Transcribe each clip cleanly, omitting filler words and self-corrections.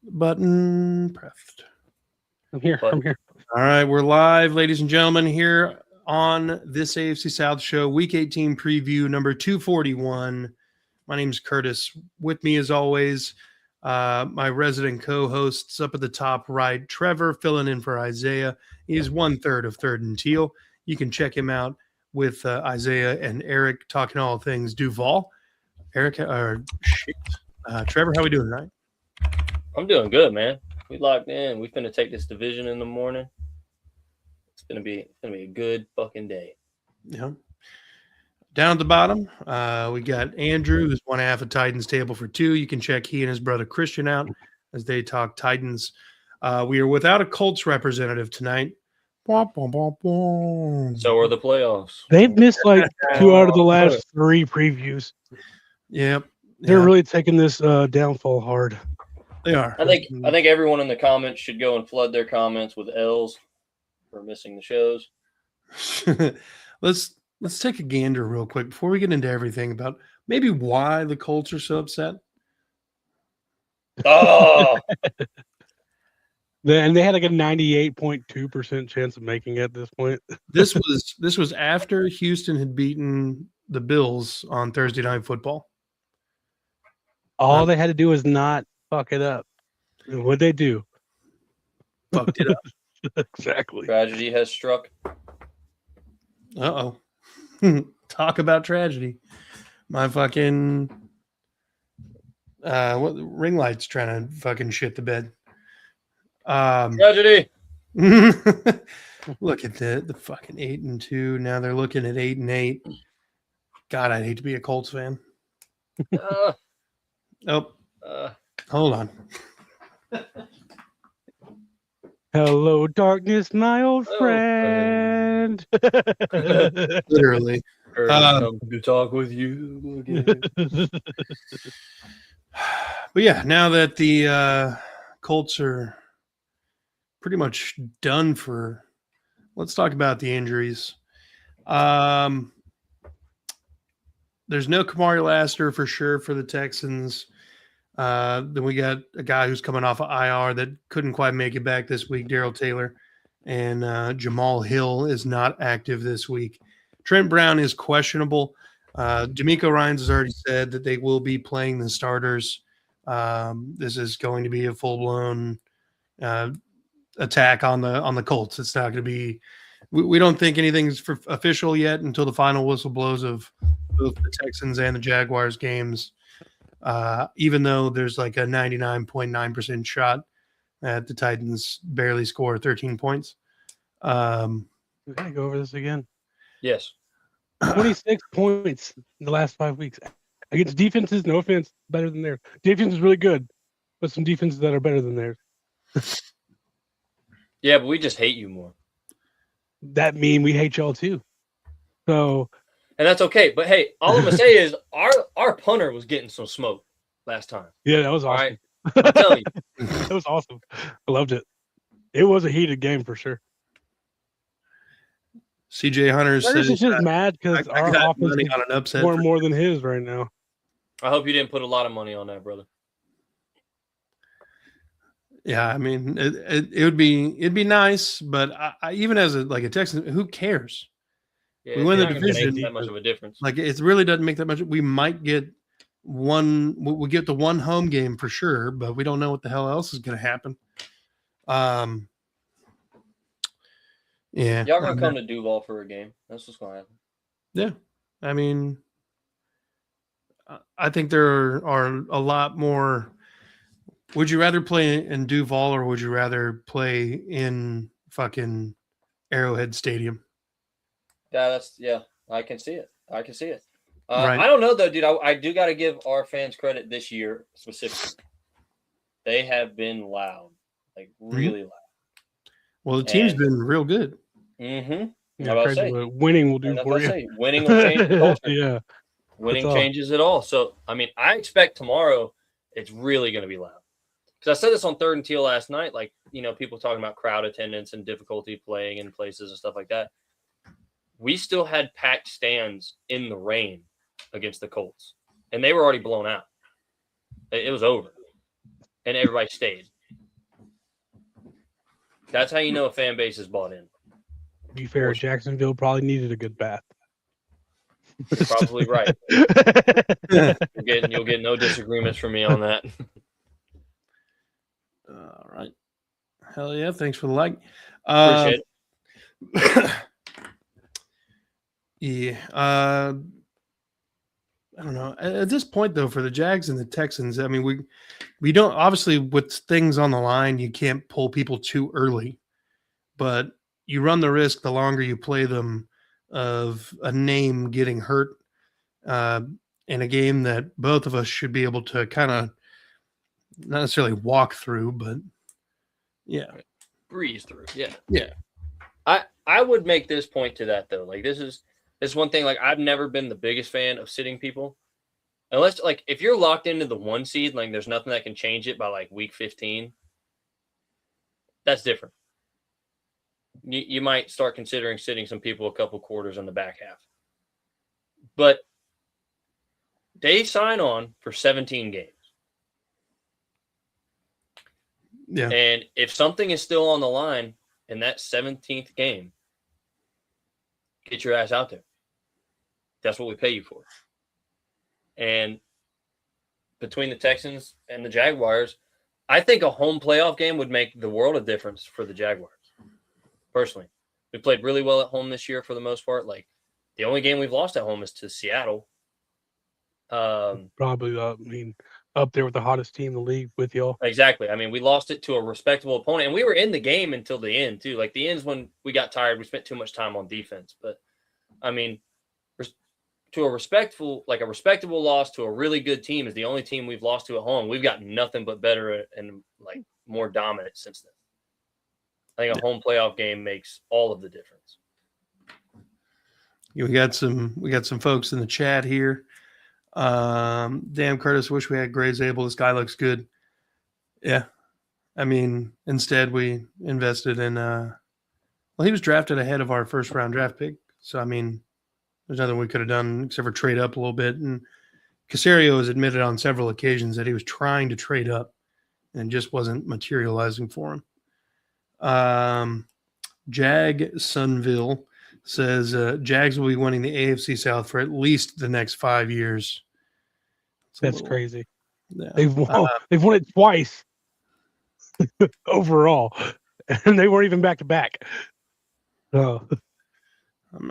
Button pressed. I'm here. All right, we're live, ladies and gentlemen, here on this AFC South show, Week 18 preview number 241. My name's Curtis. With me, as always, my resident co-hosts up at the top right, Trevor, filling in for Isaiah. He's 1/3 of Third and Teal. You can check him out with Isaiah and Eric talking all things Duval. Trevor, how we doing tonight? I'm doing good, man. We locked in. We finna take this division in the morning. It's gonna be a good fucking day. Yeah. Down at the bottom, we got Andrew, who's one half of Titans Table for Two. You can check he and his brother Christian out as they talk Titans. We are without a Colts representative tonight. So are the playoffs. They've missed like 2 out of the last 3 previews. Yep. They're really taking this downfall hard. They are. I think everyone in the comments should go and flood their comments with L's for missing the shows. Let's take a gander real quick before we get into everything about maybe why the Colts are so upset. Oh, And they had like a 98.2% chance of making it at this point. This was after Houston had beaten the Bills on Thursday Night Football. All they had to do was not fuck it up. And what'd they do? Fucked it up. Exactly. tragedy has struck. Uh-oh. Talk about tragedy. My fucking ring light's trying to fucking shit the bed. Tragedy. Look at the fucking 8-2. Now they're looking at 8-8. God, I'd hate to be a Colts fan. Hold on. Hello, darkness, my old friend. Literally. Come to talk with you again. But yeah, now that the Colts are pretty much done for, let's talk about the injuries. There's no Kamari Lassiter for sure for the Texans. Then we got a guy who's coming off of IR that couldn't quite make it back this week, Darrell Taylor. And Jamal Hill is not active this week. Trent Brown is questionable. D'Amico Ryans has already said that they will be playing the starters. This is going to be a full-blown attack on the Colts. It's not going to be – we don't think anything's official yet until the final whistle blows of both the Texans and the Jaguars games. Even though there's like a 99.9% shot that the Titans barely score 13 points. We gotta go over this again. Yes. 26 points in the last 5 weeks against defenses. No offense, better than theirs. Defense is really good, but some defenses that are better than theirs. Yeah, but we just hate you more. That mean we hate y'all too. So. And that's okay. But hey, all I'm gonna say is our punter was getting some smoke last time. Yeah, that was awesome. Right? I'm telling you. That was awesome. I loved it. It was a heated game for sure. CJ Hunter says he's just mad because our offense is on an upset more than his right now. I hope you didn't put a lot of money on that, brother. Yeah, I mean, it'd be nice, but I even as a Texan, who cares? Yeah, we win the division. Make that much of a difference. Like it really doesn't make that much. We might get one. We'll get the one home game for sure, but we don't know what the hell else is going to happen. Yeah, y'all gonna come to Duval for a game. That's what's gonna happen. Yeah, I mean, I think there are a lot more. Would you rather play in Duval or would you rather play in fucking Arrowhead Stadium? Yeah, I can see it. Right. I don't know though, dude. I do got to give our fans credit this year specifically. They have been loud, like really loud. Well, the team's been real good. Mm-hmm. Yeah, winning will do for you. Winning will change the culture. Yeah, winning changes it all. So, I mean, I expect tomorrow it's really going to be loud. Because I said this on Third and Teal last night, like, people talking about crowd attendance and difficulty playing in places and stuff like that. We still had packed stands in the rain against the Colts, and they were already blown out. It was over, and everybody stayed. That's how you know a fan base is bought in. To be fair, Jacksonville probably needed a good bath. You're probably right. You'll get no disagreements from me on that. All right. Hell yeah. Thanks for the like. Appreciate it. Yeah. I don't know. At this point, though, for the Jags and the Texans, I mean, we don't, obviously with things on the line, you can't pull people too early, but you run the risk the longer you play them of a name getting hurt in a game that both of us should be able to kind of not necessarily walk through, but yeah, breeze through. Yeah. Yeah. I would make this point to that though. Like this is one thing. Like I've never been the biggest fan of sitting people, unless like if you're locked into the 1 seed, like there's nothing that can change it by like week 15. That's different. You might start considering sitting some people a couple quarters on the back half, but they sign on for 17 games. Yeah. And if something is still on the line in that 17th game, get your ass out there. That's what we pay you for. And between the Texans and the Jaguars, I think a home playoff game would make the world of difference for the Jaguars. Personally, we played really well at home this year for the most part. Like the only game we've lost at home is to Seattle. Probably, I mean, up there with the hottest team in the league with y'all. Exactly. I mean, we lost it to a respectable opponent, and we were in the game until the end too. Like the end's when we got tired. We spent too much time on defense. But I mean, to a respectable loss to a really good team is the only team we've lost to at home. We've got nothing but better and like more dominant since then. I think a home playoff game makes all of the difference. We got some folks in the chat here. Damn, Curtis, wish we had Graves Able. This guy looks good. Yeah. I mean, instead we invested in he was drafted ahead of our first round draft pick. So I mean, there's nothing we could have done except for trade up a little bit. And Caserio has admitted on several occasions that he was trying to trade up and just wasn't materializing for him. Jag Sunville says Jags will be winning the AFC South for at least the next 5 years. That's crazy. Yeah. They've won it twice overall, and they weren't even back to back. So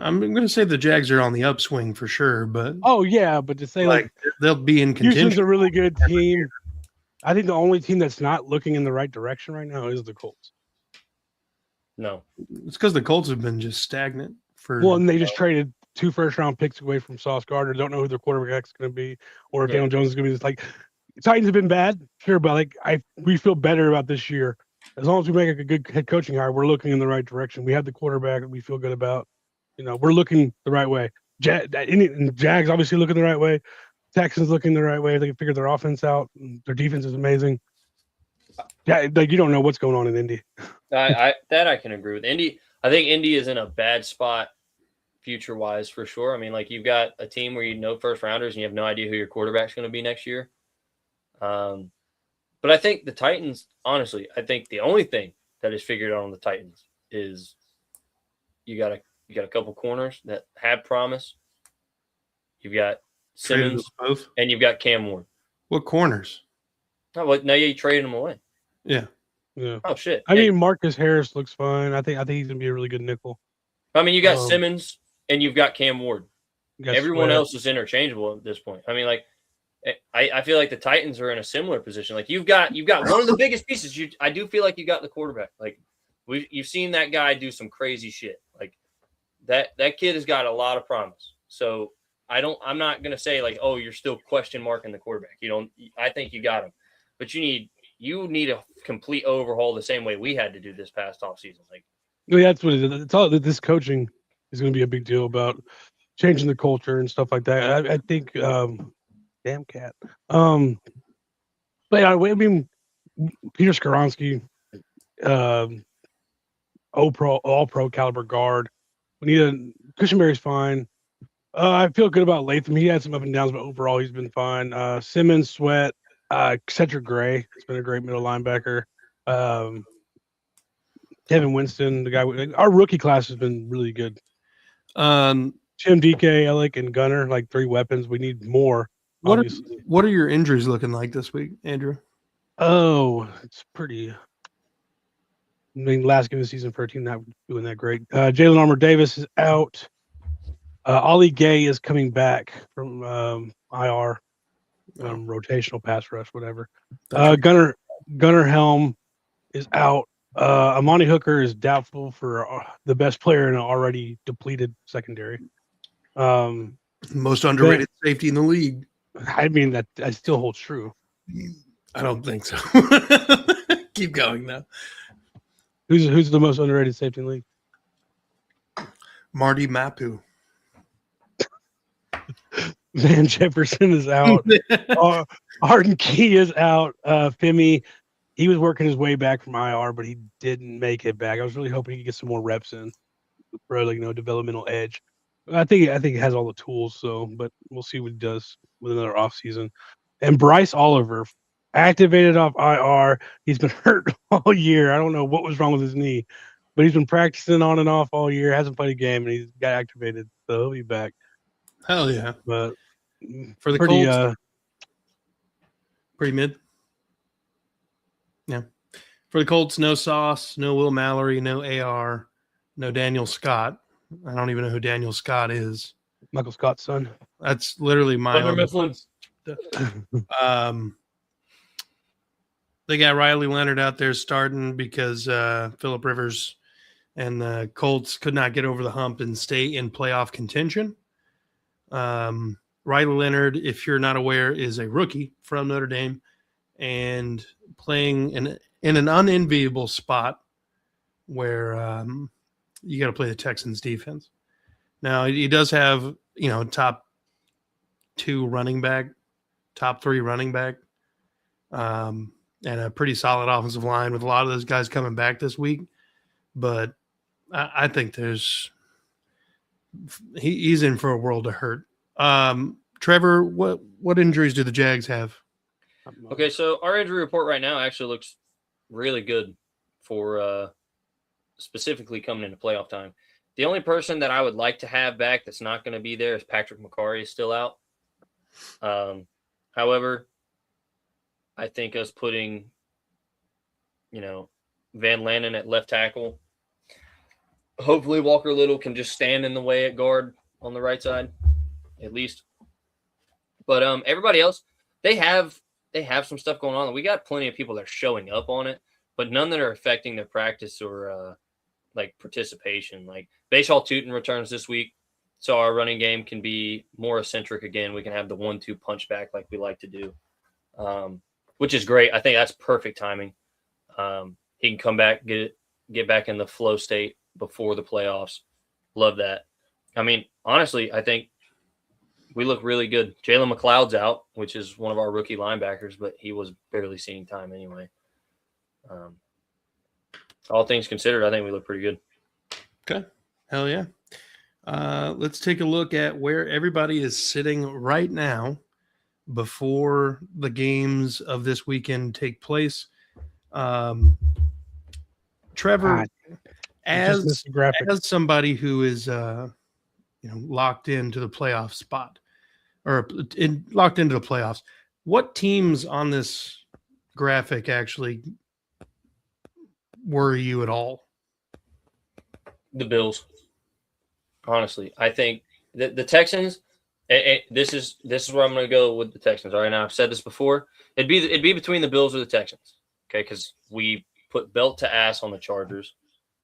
I'm going to say the Jags are on the upswing for sure, but but to say like they'll be in contention. Houston's a really good team. I think the only team that's not looking in the right direction right now is the Colts. No, it's because the Colts have been just stagnant for. Well, and they just traded 2 first-round picks away from Sauce Gardner. Don't know who their quarterback's going to be, or if Daniel Jones is going to be. Just like Titans have been bad, sure, but like we feel better about this year. As long as we make a good head coaching hire, we're looking in the right direction. We have the quarterback that we feel good about. You know, we're looking the right way. Jags obviously looking the right way. Texans looking the right way. They can figure their offense out. Their defense is amazing. Yeah, like you don't know what's going on in Indy. I can agree with. Indy, I think Indy is in a bad spot future-wise for sure. I mean, like you've got a team where you know first rounders and you have no idea who your quarterback's going to be next year. But I think the Titans, honestly, I think the only thing that is figured out on the Titans is you got a couple corners that have promise. You've got Simmons and you've got Cam Ward. What corners? Oh, well, now you traded them away. Yeah. Oh shit. I mean, Marcus Harris looks fine. I think he's gonna be a really good nickel. I mean, you got Simmons and you've got Cam Ward. Everyone Sweat. else is interchangeable at this point. I mean, like I feel like the Titans are in a similar position. Like you've got one of the biggest pieces. I do feel like you got the quarterback. Like you've seen that guy do some crazy shit. Like that kid has got a lot of promise. So I'm not gonna say like, oh, you're still question marking the quarterback. I think you got him, but you need a complete overhaul the same way we had to do this past offseason. Like, that's what it is. It's all this coaching is going to be a big deal about changing the culture and stuff like that. I think, damn cat. But yeah, I mean, Peter Skoronski, all pro caliber guard. We need Cushenberry's fine. I feel good about Latham. He had some up and downs, but overall he's been fine. Simmons, Sweat. Cedric Gray has been a great middle linebacker. Kevin Winston, the guy. Our rookie class has been really good. Um, Tim DK, Alec, and Gunner, like 3 weapons. We need more. what Obviously. what are your injuries looking like this week, Andrew? Oh, it's pretty. I mean, last game of the season for a team not doing that great. Jalen Armour Davis is out. Ollie Gay is coming back from IR, rotational pass rush, whatever. Gunner Helm is out. Amani Hooker is doubtful for the best player in an already depleted secondary. Most underrated safety in the league. I mean, that still holds true. I don't think so. Keep going now. Who's the most underrated safety in the league? Marty Mapu. Van Jefferson is out. Arden Key is out. Femi, he was working his way back from IR, but he didn't make it back. I was really hoping he could get some more reps in for developmental edge. I think he has all the tools, but we'll see what he does with another offseason. And Bryce Oliver, activated off IR. He's been hurt all year. I don't know what was wrong with his knee, but he's been practicing on and off all year, hasn't played a game, and he's got activated, so he'll be back. Hell yeah. But for the Colts, pretty mid. Yeah. For the Colts, no Sauce, no Will Mallory, no AR, no Daniel Scott. I don't even know who Daniel Scott is. Michael Scott's son. That's literally my own. They got Riley Leonard out there starting because Phillip Rivers and the Colts could not get over the hump and stay in playoff contention. Riley Leonard, if you're not aware, is a rookie from Notre Dame and playing in an unenviable spot where you got to play the Texans defense. Now, he does have, top 2 running back, top 3 running back, and a pretty solid offensive line with a lot of those guys coming back this week. But I think he's in for a world of hurt. Trevor, what injuries do the Jags have? Okay, so our injury report right now actually looks really good for specifically coming into playoff time. The only person that I would like to have back that's not going to be there is Patrick McCarry is still out. However, I think us putting, Van Lanen at left tackle, hopefully Walker Little can just stand in the way at guard on the right side, at least. But everybody else, they have some stuff going on. We got plenty of people that are showing up on it, but none that are affecting their practice or participation. Like Bashaw Tootin returns this week, so our running game can be more eccentric again. We can have the 1-2 punch back like we like to do, which is great. I think that's perfect timing. He can come back, get back in the flow state before the playoffs. Love that. I mean, honestly, I think we look really good. Jalen McLeod's out, which is one of our rookie linebackers, but he was barely seeing time anyway. All things considered, I think we look pretty good. Okay. Hell yeah. Let's take a look at where everybody is sitting right now before the games of this weekend take place. Trevor, as somebody who is locked into the playoff spot or locked into the playoffs, what teams on this graphic actually worry you at all? The Bills. Honestly, I think the Texans. This is where I'm going to go with the Texans. All right, now I've said this before. It'd be between the Bills or the Texans. Okay, because we put belt to ass on the Chargers.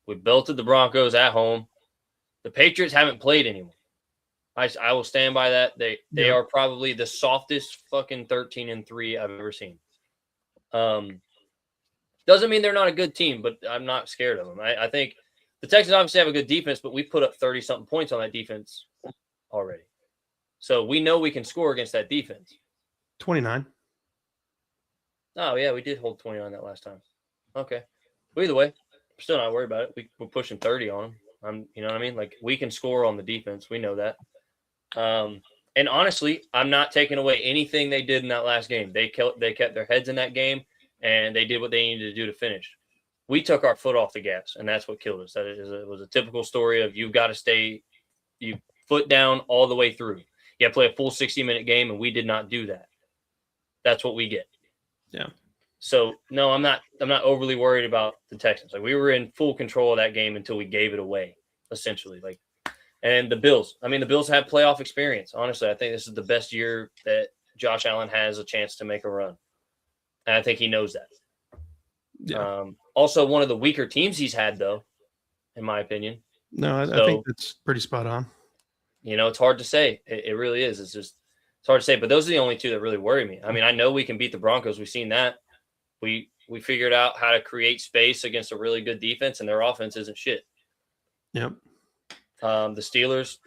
We belted the Broncos at home. The Patriots haven't played anyone. I will stand by that. They are probably the softest fucking 13-3 I've ever seen. Doesn't mean they're not a good team, but I'm not scared of them. I think the Texans obviously have a good defense, but we put up 30-something points on that defense already. So we know we can score against that defense. 29. Oh, yeah, we did hold 29 that last time. Okay. Well, either way, I'm still not worried about it. We're pushing 30 on them. You know what I mean? Like, we can score on the defense. We know that. And honestly, I'm not taking away anything they did in that last game. They kept their heads in that game, and they did what they needed to do to finish. we took our foot off the gas, and that's what killed us. It was a typical story of you've got to stay you foot down all the way through. You have to play a full 60-minute game, and we did not do that. That's what we get. Yeah. So no, I'm not overly worried about the Texans. Like, we were in full control of that game until we gave it away, essentially. Like, and the Bills. I mean, the Bills have playoff experience. Honestly, I think this is the best year that Josh Allen has a chance to make a run. And I think he knows that. Yeah. Also, one of the weaker teams he's had, though, in my opinion. No, I think that's pretty spot on. You know, it's hard to say. It really is. It's hard to say. But those are the only two that really worry me. I mean, I know we can beat the Broncos. We've seen that. We figured out how to create space against a really good defense, and their offense isn't shit. Yep. The Steelers,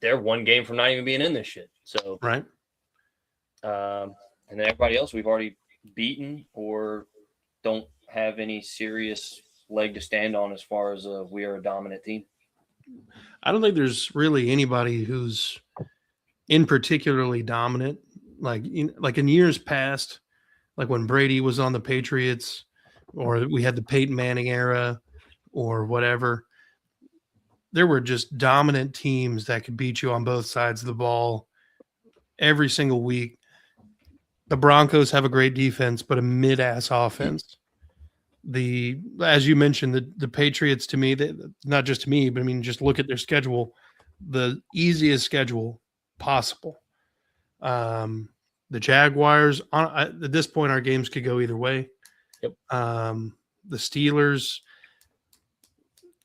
they're one game from not even being in this shit. So right. And then everybody else we've already beaten or don't have any serious leg to stand on as far as we are a dominant team. I don't think there's really anybody who's in particularly dominant. Like in years past, like when Brady was on the Patriots, or we had the Peyton Manning era, or whatever. There were just dominant teams that could beat you on both sides of the ball every single week. The Broncos have a great defense, but a mid-ass offense. As you mentioned, the Patriots, to me, not just to me, but I mean, just look at their schedule, the easiest schedule possible. The Jaguars, at this point, our games could go either way. Yep. The Steelers,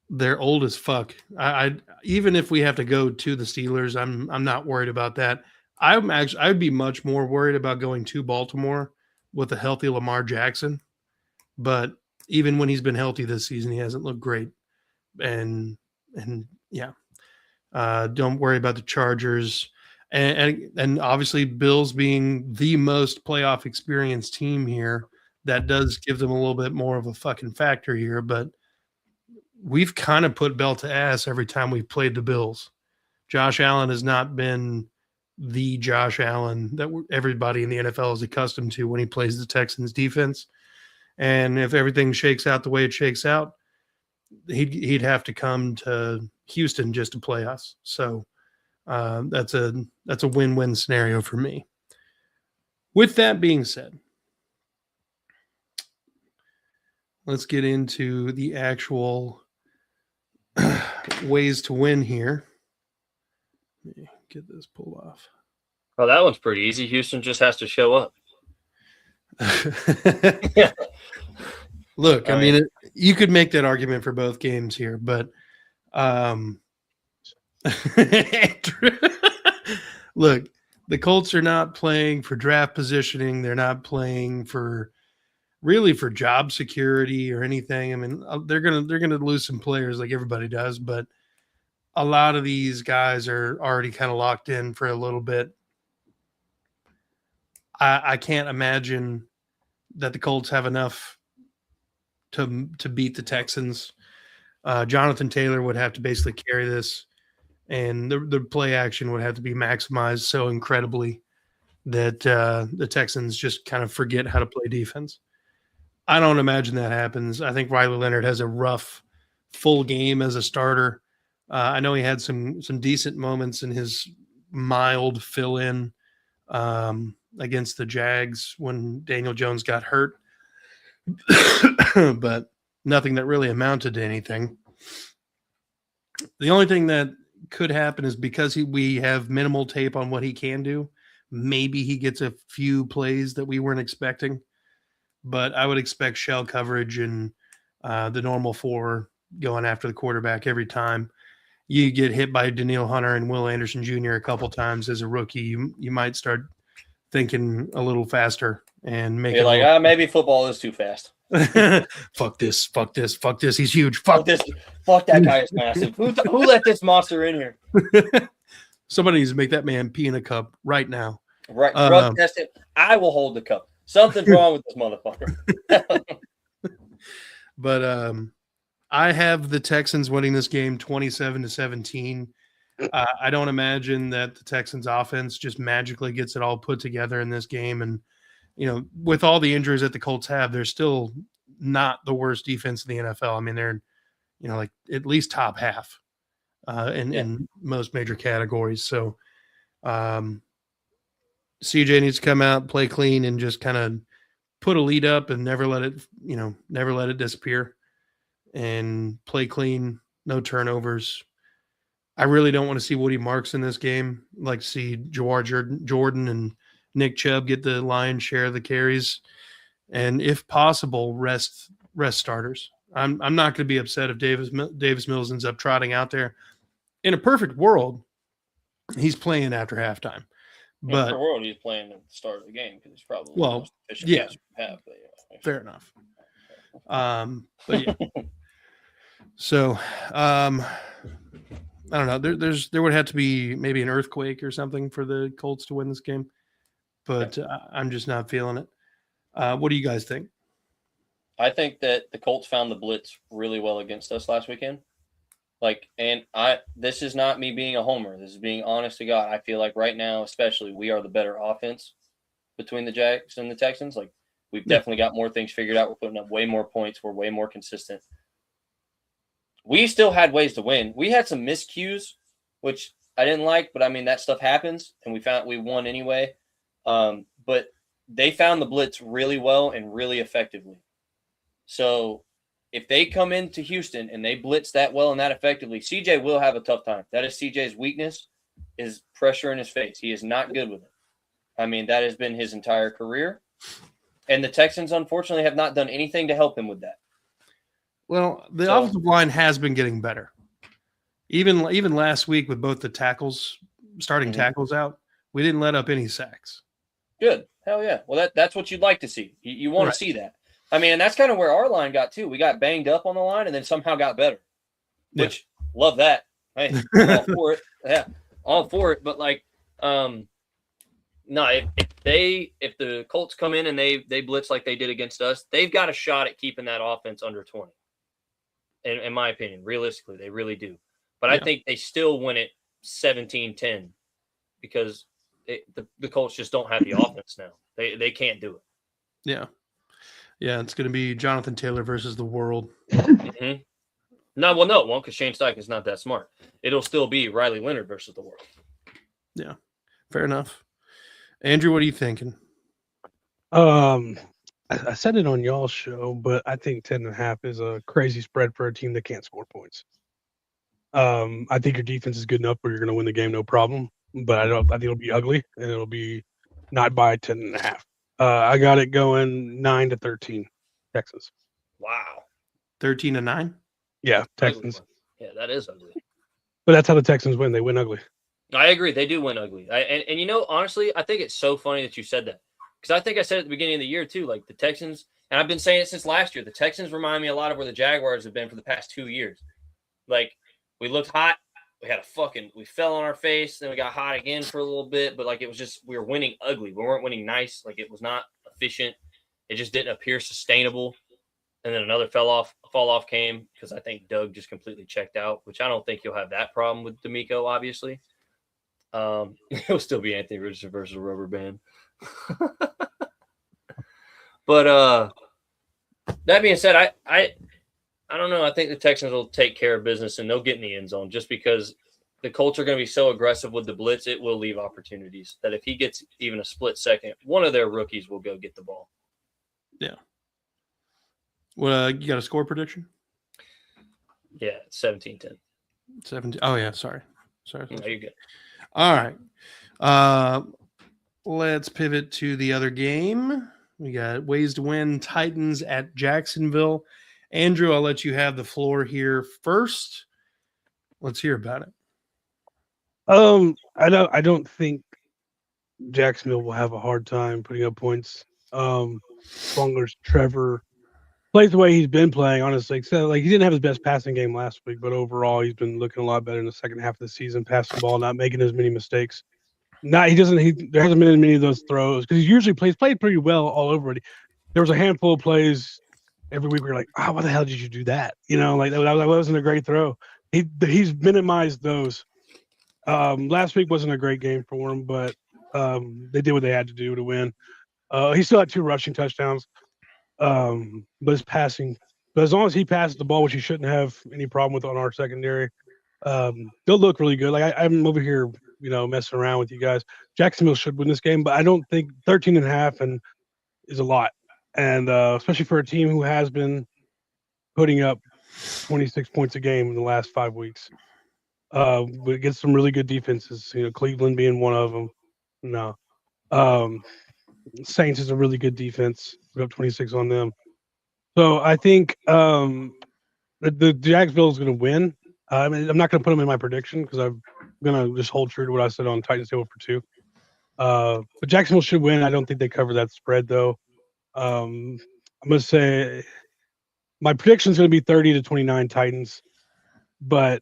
they're old as fuck. I even if we have to go to the Steelers, I'm not worried about that. I'd be much more worried about going to Baltimore with a healthy Lamar Jackson. But even when he's been healthy this season, he hasn't looked great. And yeah, don't worry about the Chargers. And obviously Bills being the most playoff experienced team here, that does give them a little bit more of a fucking factor here. But we've kind of put belt to ass every time we've played the Bills. Josh Allen has not been the Josh Allen that everybody in the NFL is accustomed to when he plays the Texans defense. And if everything shakes out the way it shakes out, he'd have to come to Houston just to play us. So that's a win-win scenario for me. With that being said, let's get into the actual ways to win here. Let me get this pulled off. Well, that one's pretty easy. Houston just has to show up. Look, I mean, you could make that argument for both games here, but look, the Colts are not playing for draft positioning. They're not playing for job security or anything. I mean, they're gonna lose some players like everybody does, but a lot of these guys are already kind of locked in for a little bit. I can't imagine that the Colts have enough to beat the Texans. Jonathan Taylor would have to basically carry this, and the play action would have to be maximized so incredibly that the Texans just kind of forget how to play defense. I don't imagine that happens. I think Riley Leonard has a rough full game as a starter. I know he had some decent moments in his mild fill-in against the Jags when Daniel Jones got hurt, but nothing that really amounted to anything. The only thing that could happen is because we have minimal tape on what he can do, maybe he gets a few plays that we weren't expecting, but I would expect shell coverage and the normal 4 going after the quarterback every time. You get hit by Daniil Hunter and Will Anderson Jr. a couple times as a rookie, you might start thinking a little faster and make You're it like, maybe football is too fast. Fuck this. He's huge. Fuck this. Fuck that guy is massive. Who let this monster in here? Somebody needs to make that man pee in a cup right now. Right. Drug test him. I will hold the cup. Something's wrong with this motherfucker. But I have the Texans winning this game 27-17. I don't imagine that the Texans offense just magically gets it all put together in this game. And, with all the injuries that the Colts have, they're still not the worst defense in the NFL. I mean, they're, like at least top half in most major categories. So CJ needs to come out, play clean, and just kind of put a lead up and never let it disappear, and play clean, no turnovers. I really don't want to see Woody Marks in this game. I'd like to see Jordan and Nick Chubb get the lion's share of the carries, and if possible, rest starters. I'm not going to be upset if Davis Mills ends up trotting out there. In a perfect world, he's playing after halftime. But in the world, he's playing at the start of the game because he's probably the most efficient catcher we have. But fair enough. But yeah. So I don't know. There would have to be maybe an earthquake or something for the Colts to win this game, but I'm just not feeling it. What do you guys think? I think that the Colts found the blitz really well against us last weekend. This is not me being a homer. This is being honest to God. I feel like right now, especially, we are the better offense between the Jags and the Texans. Like, we've definitely got more things figured out. We're putting up way more points. We're way more consistent. We still had ways to win. We had some miscues, which I didn't like, but I mean, that stuff happens, and we won anyway. But they found the blitz really well and really effectively. So if they come into Houston and they blitz that well and that effectively, CJ will have a tough time. That is CJ's weakness, is pressure in his face. He is not good with it. I mean, that has been his entire career. And the Texans, unfortunately, have not done anything to help him with that. Well, the offensive line has been getting better. Even last week with both the starting tackles out, we didn't let up any sacks. Good. Hell yeah. Well, that's what you'd like to see. You want to see that. I mean, and that's kind of where our line got too. We got banged up on the line and then somehow got better, which love that. Hey, I'm all for it. Yeah, all for it. But if the Colts come in and they blitz like they did against us, they've got a shot at keeping that offense under 20. In my opinion, realistically, they really do. But I think they still win it 17-10 because the Colts just don't have the offense now. They can't do it. Yeah. Yeah, it's going to be Jonathan Taylor versus the world. Mm-hmm. No, it won't, because Shane Steichen's not that smart. It'll still be Riley Leonard versus the world. Yeah, fair enough. Andrew, what are you thinking? I said it on y'all's show, but I think 10.5 is a crazy spread for a team that can't score points. I think your defense is good enough where you're going to win the game, no problem. But I think it'll be ugly, and it'll be not by 10.5. I got it going 9-13, Texans. Wow, 13-9. Yeah, Texans. Yeah, that is ugly. But that's how the Texans win. They win ugly. I agree. They do win ugly. And honestly, I think it's so funny that you said that. Because I think I said at the beginning of the year, too, like the Texans, and I've been saying it since last year, the Texans remind me a lot of where the Jaguars have been for the past 2 years. Like, we looked hot. We fell on our face. Then we got hot again for a little bit. But, it was just, we were winning ugly. We weren't winning nice. It was not efficient. It just didn't appear sustainable. And then another fall off came because I think Doug just completely checked out, which I don't think you'll have that problem with D'Amico, obviously. It'll still be Anthony Richardson versus a rubber band. But that being said, I don't know. I think the Texans will take care of business and they'll get in the end zone just because the Colts are going to be so aggressive with the blitz. It will leave opportunities that if he gets even a split second, one of their rookies will go get the ball. Yeah. Well, you got a score prediction? Yeah, 17-10. 17. Oh yeah, sorry. No, you're good. All right. Let's pivot to the other game. We got ways to win. Titans at Jacksonville. Andrew, I'll let you have the floor here first. Let's hear about it. I don't think Jacksonville will have a hard time putting up points. As long as Trevor plays the way he's been playing, honestly. So, he didn't have his best passing game last week, but overall he's been looking a lot better in the second half of the season, passing the ball, not making as many mistakes. There hasn't been many of those throws because he usually played pretty well all over it. There was a handful of plays every week where you're like, oh, why the hell did you do that? That wasn't a great throw. He's minimized those. Last week wasn't a great game for him, but they did what they had to do to win. He still had 2 rushing touchdowns. But his passing, but as long as he passes the ball, which he shouldn't have any problem with on our secondary, they'll look really good. Like I'm over here, messing around with you guys. Jacksonville should win this game, but I don't think 13.5 and is a lot. And especially for a team who has been putting up 26 points a game in the last 5 weeks. We get some really good defenses, Cleveland being one of them. No. Saints is a really good defense. Put up 26 on them. So I think the Jacksonville is going to win. I'm not going to put them in my prediction because I'm going to just hold true to what I said on Titans table for 2. But Jacksonville should win. I don't think they cover that spread, though. I'm going to say my prediction is going to be 30-29 Titans, but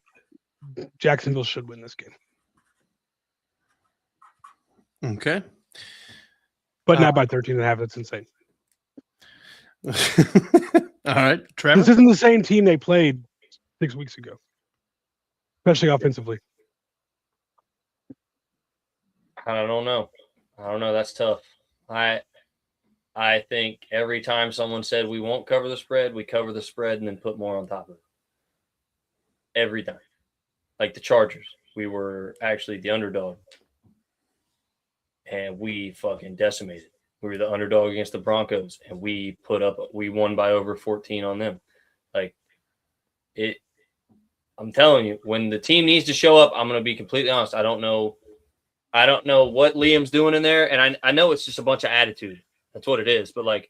Jacksonville should win this game. Okay. But not by 13.5. That's insane. All right, Trevor. This isn't the same team they played 6 weeks ago, especially offensively. I don't know. That's tough. I think every time someone said we won't cover the spread, we cover the spread and then put more on top of it. Every time. Like the Chargers, we were actually the underdog. And we fucking decimated. We were the underdog against the Broncos, and we won by over 14 on them. I'm telling you, when the team needs to show up, I'm going to be completely honest. I don't know what Liam's doing in there, and I know it's just a bunch of attitude. That's what it is. But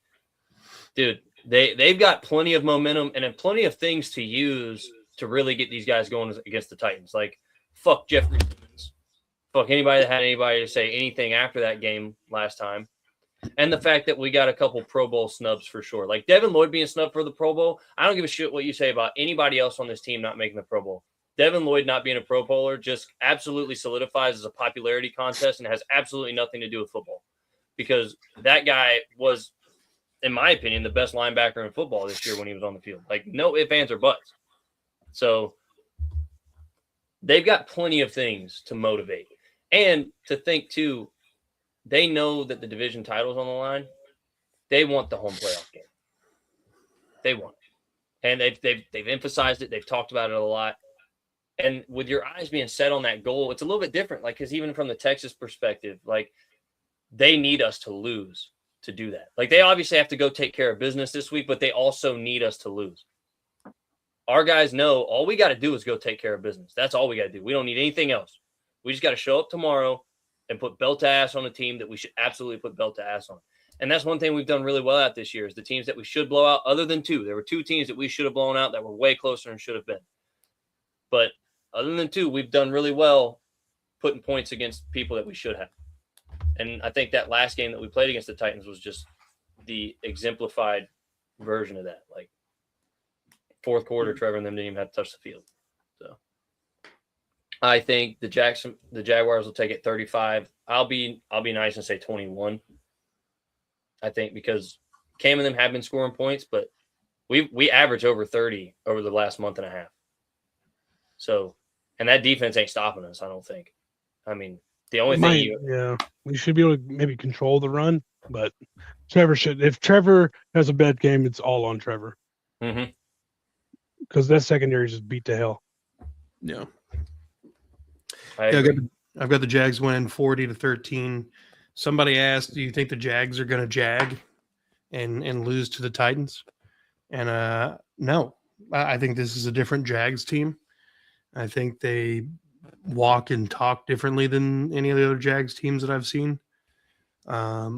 dude, they've got plenty of momentum and plenty of things to use to really get these guys going against the Titans. Fuck Jeffrey Simmons. Fuck anybody that had anybody to say anything after that game last time. And the fact that we got a couple Pro Bowl snubs for sure. Devin Lloyd being snubbed for the Pro Bowl. I don't give a shit what you say about anybody else on this team not making the Pro Bowl. Devin Lloyd not being a Pro Bowler just absolutely solidifies as a popularity contest and has absolutely nothing to do with football. Because that guy was, in my opinion, the best linebacker in football this year when he was on the field. No ifs, ands, or buts. So they've got plenty of things to motivate. And to think, too, they know that the division title's on the line. They want the home playoff game. They want it. And they've emphasized it. They've talked about it a lot. And with your eyes being set on that goal, it's a little bit different. Because even from the Texas perspective, they need us to lose to do that. They obviously have to go take care of business this week, but they also need us to lose. Our guys know all we got to do is go take care of business. That's all we got to do. We don't need anything else. We just got to show up tomorrow and put belt to ass on a team that we should absolutely put belt to ass on. And that's one thing we've done really well at this year is the teams that we should blow out, other than 2. There were 2 teams that we should have blown out that were way closer and should have been. But other than 2, we've done really well putting points against people that we should have. And I think that last game that we played against the Titans was just the exemplified version of that. Fourth quarter, Trevor and them didn't even have to touch the field. So I think the Jaguars will take it 35. I'll be nice and say 21. I think because Cam and them have been scoring points, but we average over 30 over the last month and a half. So, and that defense ain't stopping us, I don't think. The only thing we should be able to maybe control the run, but if Trevor has a bad game, it's all on Trevor. Mm-hmm. Because that secondary just beat to hell. Yeah. I've got the Jags winning 40-13. Somebody asked, do you think the Jags are going to jag and lose to the Titans? And no, I think this is a different Jags team. I think they walk and talk differently than any of the other Jags teams that I've seen. I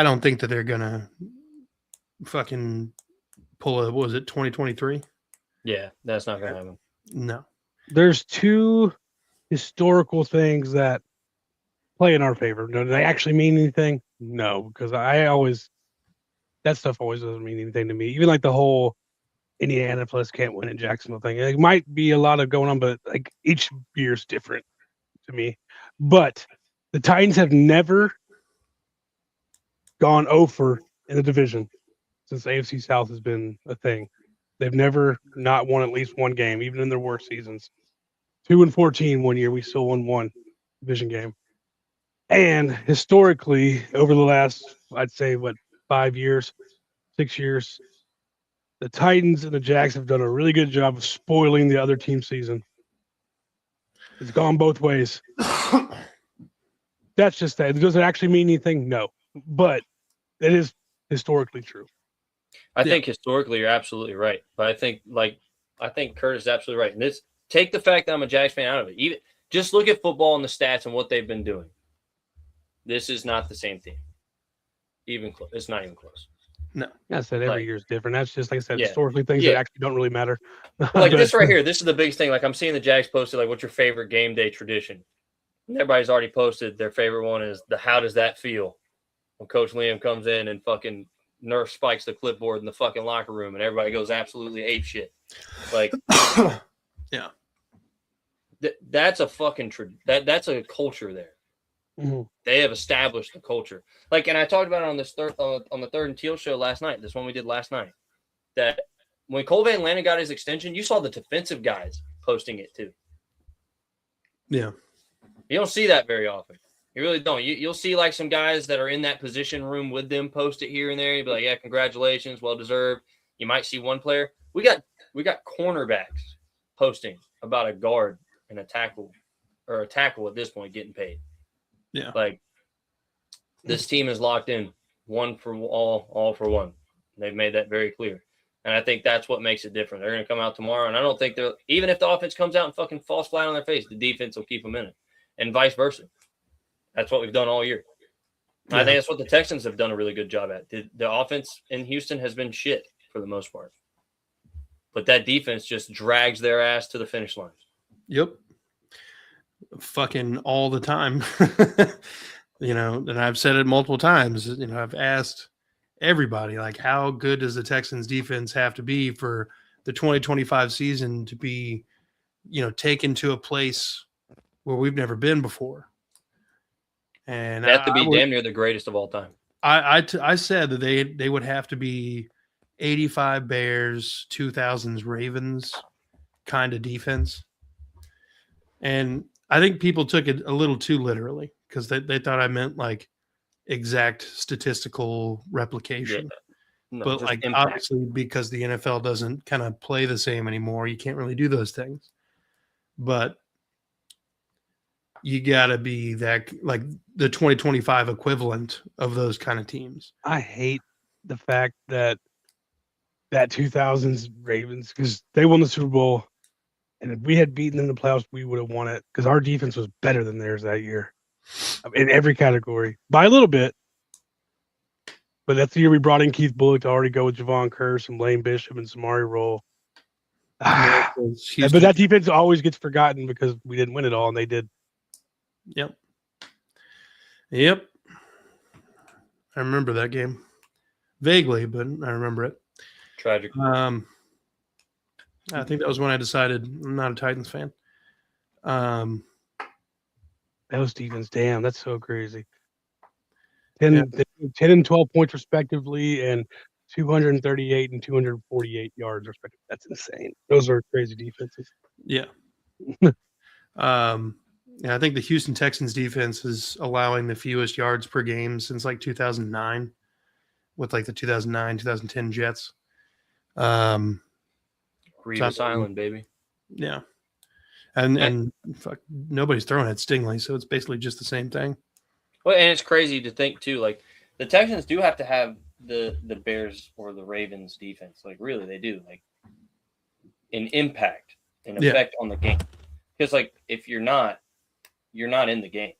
don't think that they're going to fucking pull what was it, 2023? Yeah, that's not going to happen. No. There's 2 historical things that play in our favor. Do they actually mean anything? No, because that stuff always doesn't mean anything to me. Even the whole Indiana plus can't win in Jacksonville thing. It might be a lot of going on, but each year's different to me. But the Titans have never gone over in the division since AFC South has been a thing. They've never not won at least one game, even in their worst seasons. 2-14 one year, we still won one division game. And historically, over the last, I'd say, 5 years, 6 years. The Titans and the Jags have done a really good job of spoiling the other team's season. It's gone both ways. That's just that. Does it actually mean anything? No. But it is historically true. I think historically you're absolutely right. But I think Curtis is absolutely right. And take the fact that I'm a Jags fan out of it. Even just look at football and the stats and what they've been doing. This is not the same team. Even close. It's not even close. No. I said every year is different. That's just like I said, Yeah. historically things that actually don't really matter. Like this right here, this is the biggest thing. Like I'm seeing the Jags posted, like, what's your favorite game day tradition? And everybody's already posted their favorite one is the how does that feel? When Coach Liam comes in and fucking Nerf spikes the clipboard in the fucking locker room and everybody goes absolutely ape shit. Like yeah. That's a fucking that's a culture there. Mm-hmm. They have established the culture. Like, and I talked about it on this on the Third and Teal show last night. This one we did last night. That when Cole Van Lannon got his extension, you saw the defensive guys posting it too. Yeah, you don't see that very often. You really don't. You'll see like some guys that are in that position room with them post it here and there. You'll be like, yeah, congratulations, well deserved. You might see one player. We got cornerbacks posting about a guard and a tackle at this point getting paid. Yeah. Like this team is locked in, one for all for one. They've made that very clear. And I think that's what makes it different. They're going to come out tomorrow, and I don't think even if the offense comes out and fucking falls flat on their face, the defense will keep them in it, and vice versa. That's what we've done all year. Yeah. I think that's what the Texans have done a really good job at. The offense in Houston has been shit for the most part. But that defense just drags their ass to the finish line. Yep. Fucking all the time. And I've said it multiple times. I've asked everybody, like, how good does the Texans defense have to be for the 2025 season to be, taken to a place where we've never been before? And they have to be damn near the greatest of all time. I said that they would have to be 85 Bears, 2000s Ravens kind of defense. And I think people took it a little too literally because they thought I meant like exact statistical replication. Yeah. No, but like impact. Obviously because the NFL doesn't kind of play the same anymore, you can't really do those things. But you got to be that like the 2025 equivalent of those kind of teams. I hate the fact that 2000s Ravens, because they won the Super Bowl, and if we had beaten them in the playoffs, we would have won it because our defense was better than theirs that year in every category by a little bit. But that's the year we brought in Keith Bullock to already go with Javon Curse and Lane Bishop and Samari Roll. But that defense always gets forgotten because we didn't win it all, and they did. Yep. I remember that game vaguely, but I remember it. Tragic. I think that was when I decided I'm not a Titans fan. Those defense, damn, that's so crazy. 10 and 12 points respectively, and 238 and 248 yards respectively. That's insane. Those are crazy defenses. Yeah. I think the Houston Texans defense is allowing the fewest yards per game since like 2009 with like the 2009, 2010 Jets. Revis Island, baby. Yeah. And fuck, nobody's throwing at Stingley, so it's basically just the same thing. Well, and it's crazy to think too, like the Texans do have to have the Bears or the Ravens defense. Like really they do, like an impact, an effect on the game. Because like if you're not in the game.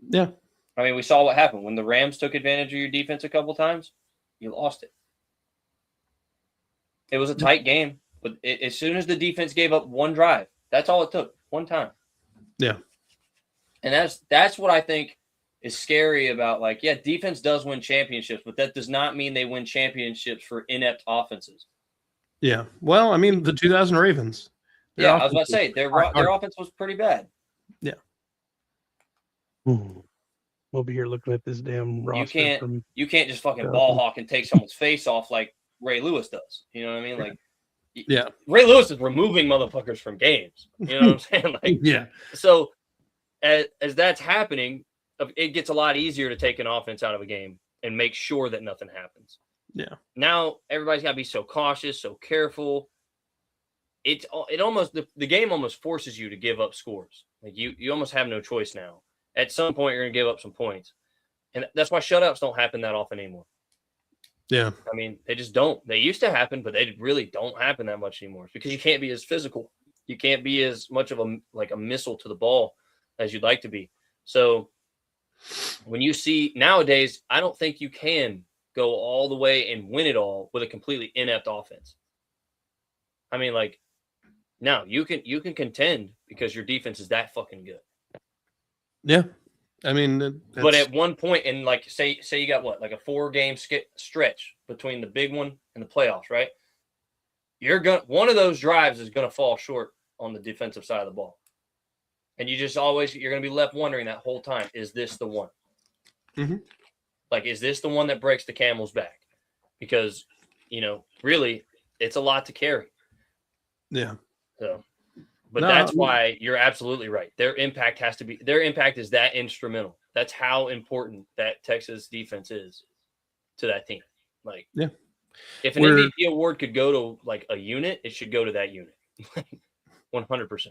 Yeah. I mean, we saw what happened when the Rams took advantage of your defense a couple times, you lost it. It was a tight game, but as soon as the defense gave up one drive, that's all it took, one time. Yeah. And that's what I think is scary about, like, yeah, defense does win championships, but that does not mean they win championships for inept offenses. Yeah. Well, I mean, the 2000 Ravens. Yeah, I was about to say, their offense was pretty bad. Yeah. Ooh. We'll be here looking at this damn roster. You can't just fucking ball hawk and take someone's face off like Ray Lewis does. You know what I mean? Like, yeah, Ray Lewis is removing motherfuckers from games. You know what I'm saying? Like, yeah. So as that's happening, it gets a lot easier to take an offense out of a game and make sure that nothing happens. Yeah. Now everybody's got to be so cautious, so careful. It almost the game almost forces you to give up scores. Like you almost have no choice now. At some point, you're going to give up some points, and that's why shutouts don't happen that often anymore. Yeah. I mean, they just don't. They used to happen, but they really don't happen that much anymore because you can't be as physical. You can't be as much of a missile to the ball as you'd like to be. So when you see nowadays, I don't think you can go all the way and win it all with a completely inept offense. I mean, like, no, you can contend because your defense is that fucking good. Yeah. I mean, but at one point, and like say you got what, like a 4-game stretch between the big one and the playoffs, right? One of those drives is gonna fall short on the defensive side of the ball, and you're gonna be left wondering that whole time: is this the one? Mm-hmm. Like, is this the one that breaks the camel's back? Because really, it's a lot to carry. Yeah. So. But that's why you're absolutely right. Their impact is that instrumental. That's how important that Texas defense is to that team. Like, yeah, if an MVP award could go to like a unit, it should go to that unit. 100%.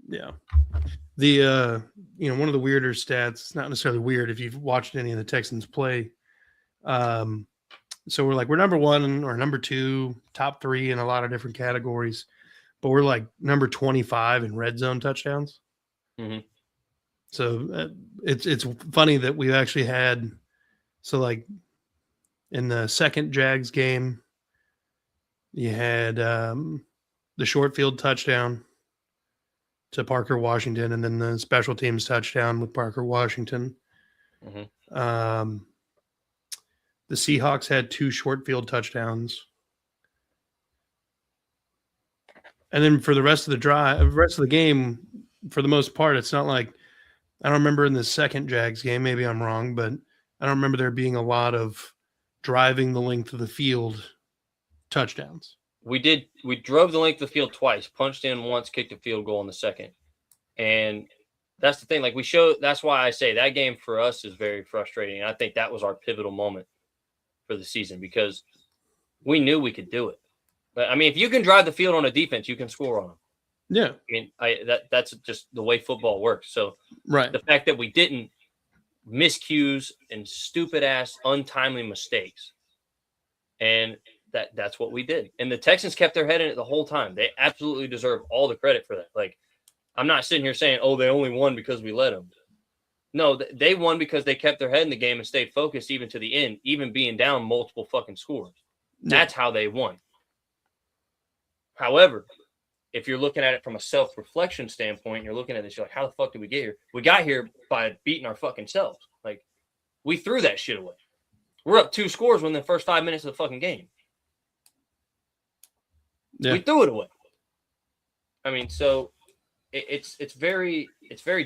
Yeah. The one of the weirder stats, not necessarily weird if you've watched any of the Texans play. So we're number 1 or number 2, top 3 in a lot of different categories. But we're like number 25 in red zone touchdowns. Mm-hmm. So it's funny that we've actually had, so like in the second Jags game, you had the short field touchdown to Parker Washington, and then the special teams touchdown with Parker Washington. Mm-hmm. The Seahawks had 2 short field touchdowns. And then for the rest of the game, for the most part, it's not like, I don't remember in the second Jags game, maybe I'm wrong, but I don't remember there being a lot of driving the length of the field touchdowns. We drove the length of the field twice, punched in once, kicked a field goal in the second. And that's the thing. Like, that's why I say that game for us is very frustrating. And I think that was our pivotal moment for the season because we knew we could do it. But I mean, if you can drive the field on a defense, you can score on them. Yeah. I mean, that's just the way football works. So right. The fact that we didn't miscues and stupid ass untimely mistakes. And that's what we did. And the Texans kept their head in it the whole time. They absolutely deserve all the credit for that. Like, I'm not sitting here saying, oh, they only won because we let them. No, they won because they kept their head in the game and stayed focused even to the end, even being down multiple fucking scores. Yeah. That's how they won. However, if you're looking at it from a self-reflection standpoint, you're looking at this, you're like, how the fuck did we get here? We got here by beating our fucking selves. Like, we threw that shit away. We're up 2 scores within the first 5 minutes of the fucking game. Yeah. We threw it away. I mean, so it's very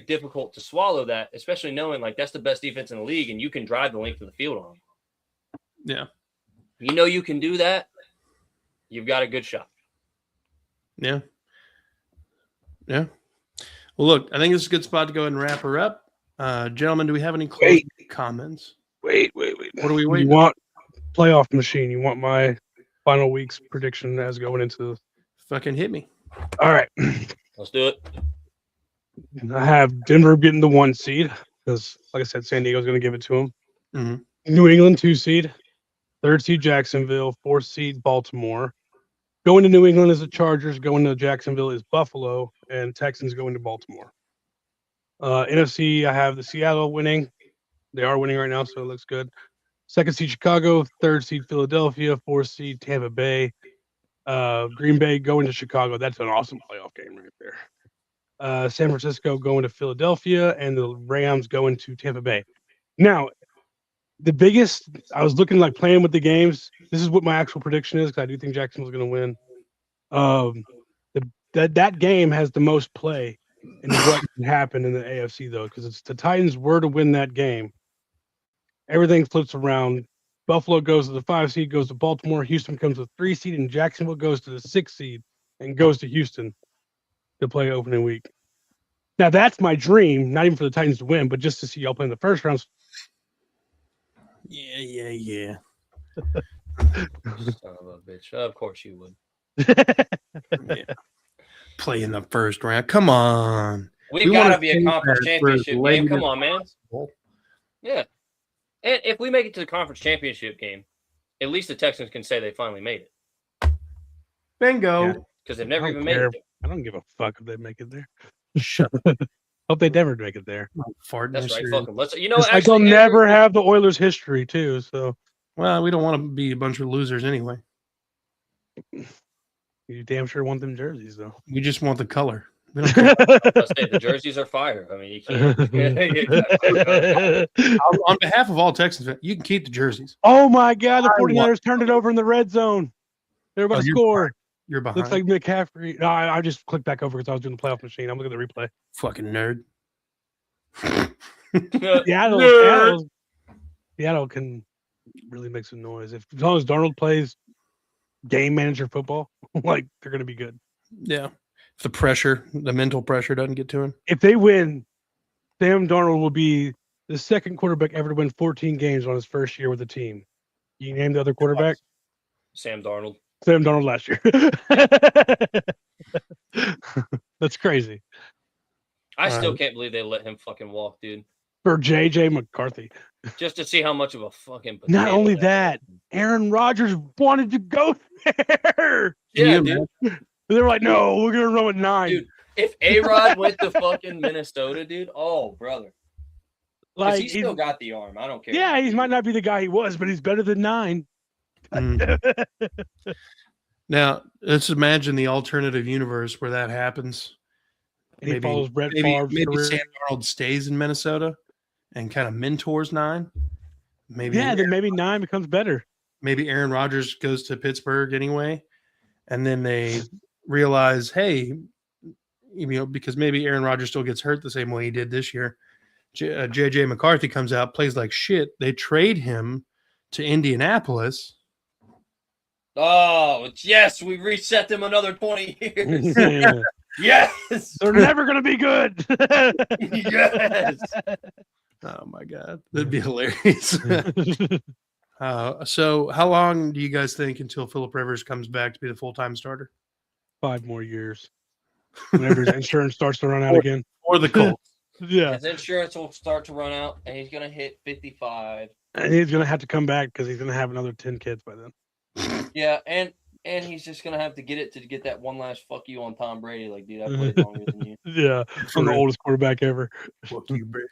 difficult to swallow that, especially knowing like that's the best defense in the league and you can drive the length of the field on them. Yeah. You can do that. You've got a good shot. Yeah. Yeah. Well, look, I think this is a good spot to go ahead and wrap her up. Gentlemen, do we have any closing comments? Wait. What do we wait? You want playoff machine? You want my final week's prediction as going into fucking hit me. All right. Let's do it. I have Denver getting the 1 seed because, like I said, San Diego's going to give it to them. Mm-hmm. New England 2 seed, 3rd seed Jacksonville, 4th seed Baltimore. Going to New England is the Chargers. Going to Jacksonville is Buffalo, and Texans going to Baltimore. NFC, I have the Seattle winning. They are winning right now, so it looks good. 2nd seed Chicago, 3rd seed Philadelphia, 4th seed Tampa Bay. Green Bay going to Chicago. That's an awesome playoff game right there. San Francisco going to Philadelphia, and the Rams going to Tampa Bay. Now, the biggest, I was looking like playing with the games. This is what my actual prediction is because I do think Jacksonville's going to win. That game has the most play in what can happen in the AFC, though, because it's the Titans were to win that game. Everything flips around. Buffalo goes to the 5 seed, goes to Baltimore. Houston comes to the 3 seed, and Jacksonville goes to the 6 seed and goes to Houston to play opening week. Now, that's my dream, not even for the Titans to win, but just to see y'all play in the first round. Yeah. Son of a bitch. Of course you would. Yeah. Play in the first round. Come on. We wanna gotta be a save conference that for championship game. later. Come on, man. Yeah. And if we make it to the conference championship game, at least the Texans can say they finally made it. Bingo. Yeah. Because they've never I even don't made care. it there. I don't give a fuck if they make it there. Shut Hope they never make it there. up. Farting That's this right. year. Fuck them. Let's, you know, It's like they'll actually, never Andrew, have the Oilers history too. So Well, we don't want to be a bunch of losers anyway. you damn sure want them jerseys though. We just want the color. We don't care. let's say the jerseys are fire. I mean, you can't. On behalf of all Texans fans, you can keep the jerseys. Oh my God, the I want- 49ers turned it over in the red zone. They're about Oh, to you're score. You're behind. Looks like McCaffrey. No, I just clicked back over because I was doing the playoff machine. I'm looking at the replay. Fucking nerd. Seattle can really make some noise. As long as Darnold plays game manager football, like they're going to be good. Yeah. If the mental pressure doesn't get to him. If they win, Sam Darnold will be the second quarterback ever to win 14 games on his first year with the team. You name the other quarterback? Sam Darnold. Sam Darnold last year. That's crazy. I still can't believe they let him fucking walk, dude. For JJ McCarthy. Just to see how much of a fucking. Not potato only was. that, Aaron Rodgers wanted to go there. Yeah, Can dude. you They were like, no, we're going to run with 9. Dude, if A-Rod went to fucking Minnesota, dude, oh, brother. Because like, he still got the arm. I don't care. yeah, he might not be the guy he was, but he's better than 9. Now, let's imagine the alternative universe where that happens. And he follows Brett maybe Favre's career. Sam Darnold stays in Minnesota and kind of mentors 9. Maybe Then maybe 9 becomes better. maybe Aaron Rodgers goes to Pittsburgh anyway, and then they realize, hey, because maybe Aaron Rodgers still gets hurt the same way he did this year. JJ McCarthy comes out, plays like shit. They trade him to Indianapolis. Oh, yes, we reset them another 20 years. Yes. They're never going to be good. Yes. Oh my God, that'd be hilarious. So how long do you guys think until Phillip Rivers comes back to be the full-time starter? 5 more years. Whenever his insurance starts to run out again. Or the Colts? Yeah. His insurance will start to run out, and he's going to hit 55. And he's going to have to come back because he's going to have another 10 kids by then. Yeah, and he's just going to have to get that one last fuck you on Tom Brady. Like, dude, I played longer than you. Yeah. I'm the oldest quarterback ever. Fuck you, Brady.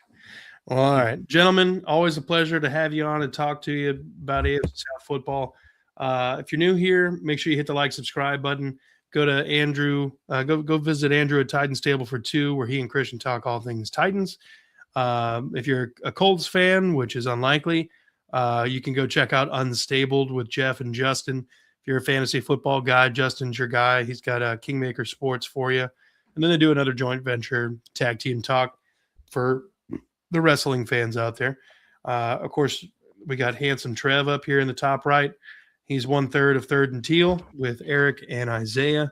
Well, all right, gentlemen, always a pleasure to have you on and talk to you about AFC South football. If you're new here, make sure you hit the like, subscribe button. Go to Andrew. Go visit Andrew at Titans Table for 2, where he and Christian talk all things Titans. If you're a Colts fan, which is unlikely, you can go check out Unstabled with Jeff and Justin. If you're a fantasy football guy, Justin's your guy. He's got Kingmaker Sports for you. And then they do another joint venture tag team talk for the wrestling fans out there. Of course, we got Handsome Trev up here in the top right. He's 1/3 of Third and Teal with Eric and Isaiah.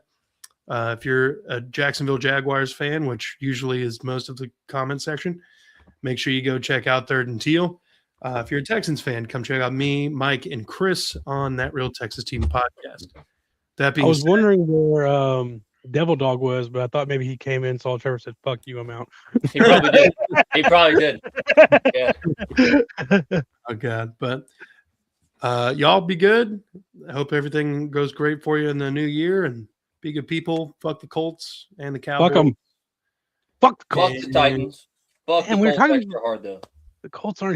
If you're a Jacksonville Jaguars fan, which usually is most of the comment section, make sure you go check out Third and Teal. If you're a Texans fan, come check out me, Mike, and Chris on That Real Texas Team podcast. That being I was said, wondering where Devil Dog was, but I thought maybe he came in, saw Trevor, said, fuck you, I'm out. He probably did. He probably did. Yeah. oh God, but y'all be good. I hope everything goes great for you in the new year, and be good people. Fuck the Colts and the Cowboys. Fuck them. Fuck the Fuck Colts. the Titans. Fuck Man, the we were Colts talking- extra hard, though. The Colts aren't here.